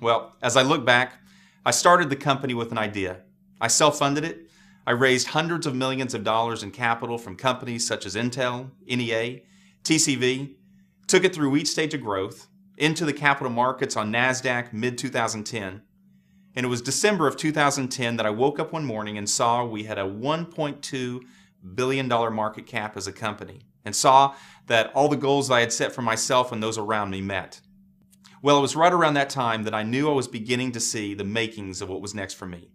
Well, as I look back, I started the company with an idea. I self-funded it. I raised hundreds of millions of dollars in capital from companies such as Intel, NEA, TCV, took it through each stage of growth, into the capital markets on NASDAQ mid-2010. And it was December of 2010 that I woke up one morning and saw we had a $1.2 billion market cap as a company, and saw that all the goals I had set for myself and those around me met. Well, it was right around that time that I knew I was beginning to see the makings of what was next for me.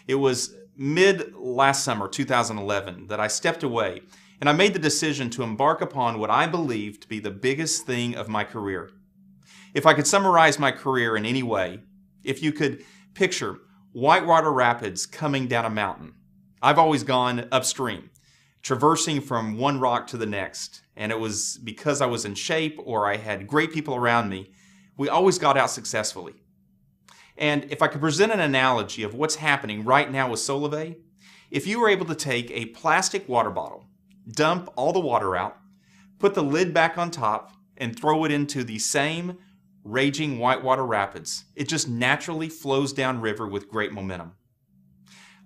It was mid last summer, 2011, that I stepped away and I made the decision to embark upon what I believed to be the biggest thing of my career. If I could summarize my career in any way, if you could picture whitewater rapids coming down a mountain, I've always gone upstream, traversing from one rock to the next. And it was because I was in shape or I had great people around me, we always got out successfully. And if I could present an analogy of what's happening right now with Solevay, if you were able to take a plastic water bottle, dump all the water out, put the lid back on top, and throw it into the same raging whitewater rapids, it just naturally flows downriver with great momentum.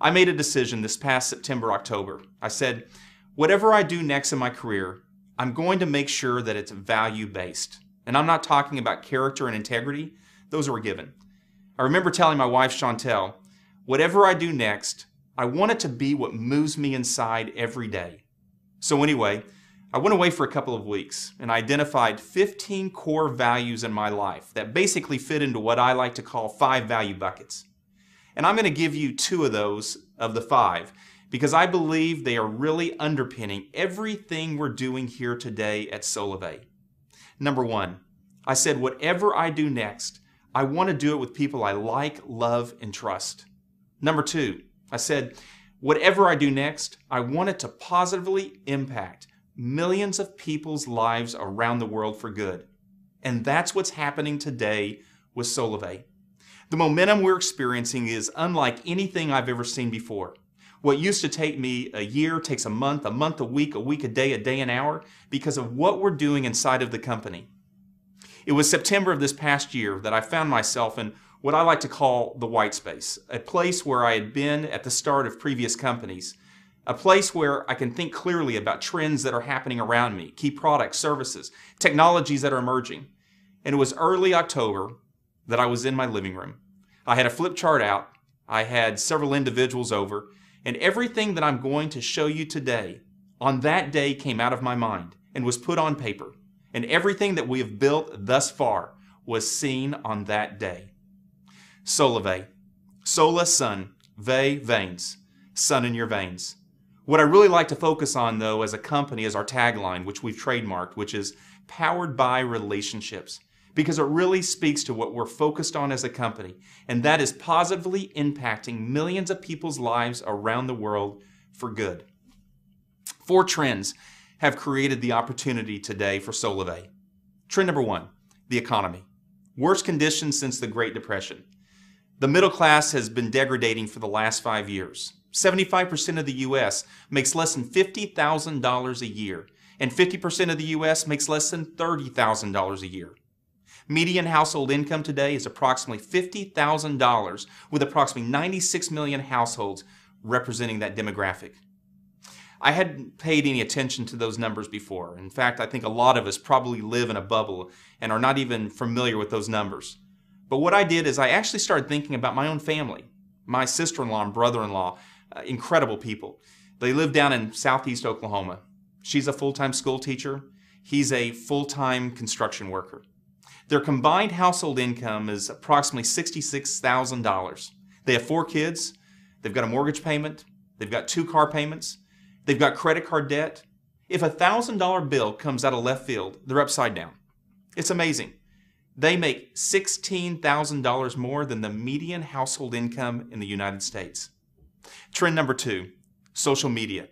I made a decision this past September, October. I said, whatever I do next in my career, I'm going to make sure that it's value-based. And I'm not talking about character and integrity. Those are a given. I remember telling my wife, Chantel, whatever I do next, I want it to be what moves me inside every day. So anyway, I went away for a couple of weeks and I identified 15 core values in my life that basically fit into what I like to call 5 value buckets. And I'm going to give you 2 of those of the 5 because I believe they are really underpinning everything we're doing here today at Solevay. Number 1, I said whatever I do next, I want to do it with people I like, love, and trust. Number 2, I said whatever I do next, I want it to positively impact millions of people's lives around the world for good. And that's what's happening today with Solevay. The momentum we're experiencing is unlike anything I've ever seen before. What used to take me a year takes a month a week a day an hour because of what we're doing inside of the company. It was September of this past year that I found myself in what I like to call the white space, a place where I had been at the start of previous companies, a place where I can think clearly about trends that are happening around me, key products, services, technologies that are emerging. And it was early October that I was in my living room. I had a flip chart out, I had several individuals over, and everything that I'm going to show you today on that day came out of my mind and was put on paper. And everything that we have built thus far was seen on that day. Solevay. Sola, sun. Ve, veins. Sun in your veins. What I really like to focus on, though, as a company is our tagline, which we've trademarked, which is powered by relationships. Because it really speaks to what we're focused on as a company, and that is positively impacting millions of people's lives around the world for good. 4 trends have created the opportunity today for Solevay. Trend number 1, the economy. Worst conditions since the Great Depression. The middle class has been degrading for the last 5 years. 75% of the U.S. makes less than $50,000 a year, and 50% of the U.S. makes less than $30,000 a year. Median household income today is approximately $50,000, with approximately 96 million households representing that demographic. I hadn't paid any attention to those numbers before. In fact, I think a lot of us probably live in a bubble and are not even familiar with those numbers. But what I did is I actually started thinking about my own family. My sister-in-law and brother-in-law, incredible people. They live down in southeast Oklahoma. She's a full-time school teacher. He's a full-time construction worker. Their combined household income is approximately $66,000. They have 4 kids. They've got a mortgage payment. They've got 2 car payments. They've got credit card debt. If a $1,000 bill comes out of left field, they're upside down. It's amazing. They make $16,000 more than the median household income in the United States. Trend number 2, social media.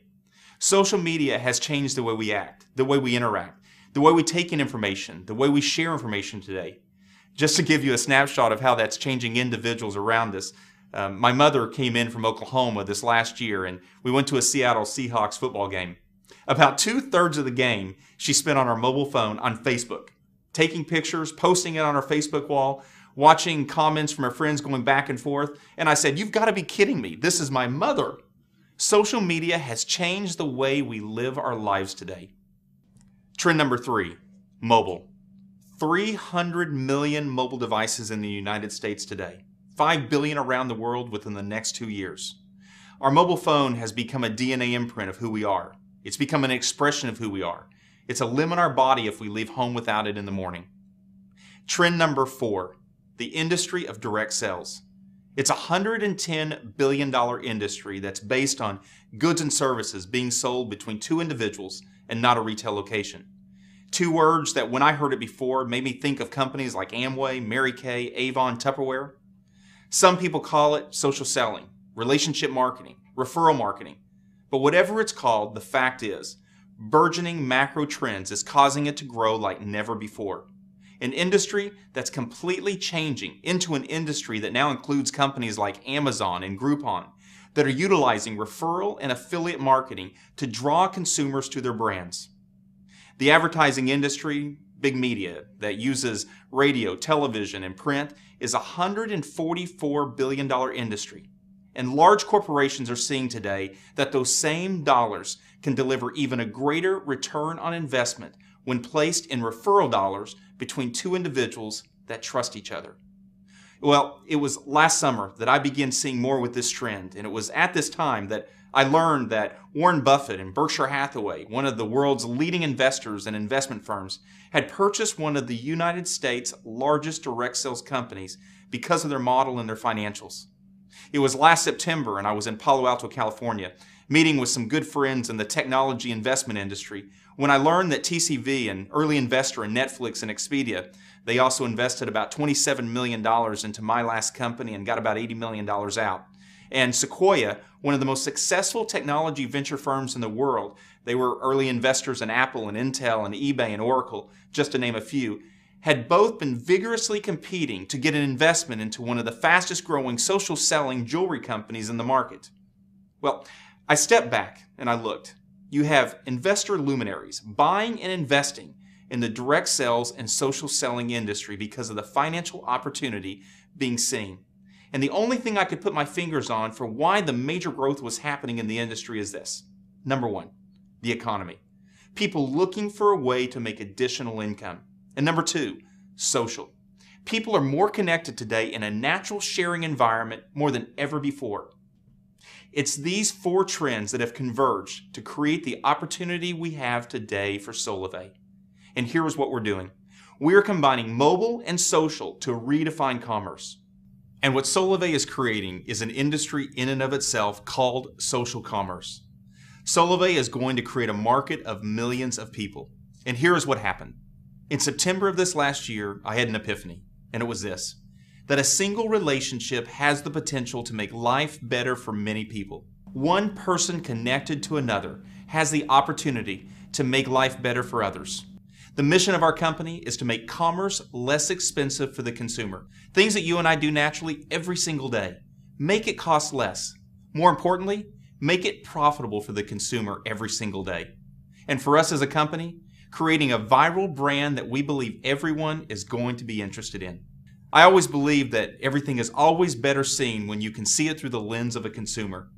Social media has changed the way we act, the way we interact, the way we take in information, the way we share information today. Just to give you a snapshot of how that's changing individuals around us, my mother came in from Oklahoma this last year and we went to a Seattle Seahawks football game. About 2/3 of the game she spent on her mobile phone on Facebook, taking pictures, posting it on her Facebook wall, watching comments from our friends going back and forth, and I said, "You've got to be kidding me. This is my mother." Social media has changed the way we live our lives today. Trend number 3, mobile. 300 million mobile devices in the United States today, 5 billion around the world within the next 2 years. Our mobile phone has become a DNA imprint of who we are. It's become an expression of who we are. It's a limb in our body if we leave home without it in the morning. Trend number 4, the industry of direct sales. It's a $110 billion industry that's based on goods and services being sold between 2 individuals and not a retail location. 2 words that when I heard it before made me think of companies like Amway, Mary Kay, Avon, Tupperware. Some people call it social selling, relationship marketing, referral marketing. But whatever it's called, the fact is, burgeoning macro trends is causing it to grow like never before. An industry that's completely changing into an industry that now includes companies like Amazon and Groupon that are utilizing referral and affiliate marketing to draw consumers to their brands. The advertising industry, big media, that uses radio, television, and print is a $144 billion industry. And large corporations are seeing today that those same dollars can deliver even a greater return on investment when placed in referral dollars between 2 individuals that trust each other. Well, it was last summer that I began seeing more with this trend, and it was at this time that I learned that Warren Buffett and Berkshire Hathaway, one of the world's leading investors and investment firms, had purchased one of the United States' largest direct sales companies because of their model and their financials. It was last September, and I was in Palo Alto, California, meeting with some good friends in the technology investment industry when I learned that TCV, an early investor in Netflix and Expedia, they also invested about $27 million into my last company and got about $80 million out. And Sequoia, one of the most successful technology venture firms in the world, they were early investors in Apple and Intel and eBay and Oracle, just to name a few, had both been vigorously competing to get an investment into one of the fastest growing social selling jewelry companies in the market. Well, I stepped back and I looked. You have investor luminaries buying and investing in the direct sales and social selling industry because of the financial opportunity being seen. And the only thing I could put my fingers on for why the major growth was happening in the industry is this. Number 1, the economy. People looking for a way to make additional income. And number 2, social. People are more connected today in a natural sharing environment more than ever before. It's these 4 trends that have converged to create the opportunity we have today for Solevay. And here's what we're doing. We are combining mobile and social to redefine commerce. And what Solevay is creating is an industry in and of itself called social commerce. Solevay is going to create a market of millions of people. And here's what happened. In September of this last year, I had an epiphany, and it was this, that a single relationship has the potential to make life better for many people. One person connected to another has the opportunity to make life better for others. The mission of our company is to make commerce less expensive for the consumer. Things that you and I do naturally every single day. Make it cost less. More importantly, make it profitable for the consumer every single day. And for us as a company, creating a viral brand that we believe everyone is going to be interested in. I always believe that everything is always better seen when you can see it through the lens of a consumer.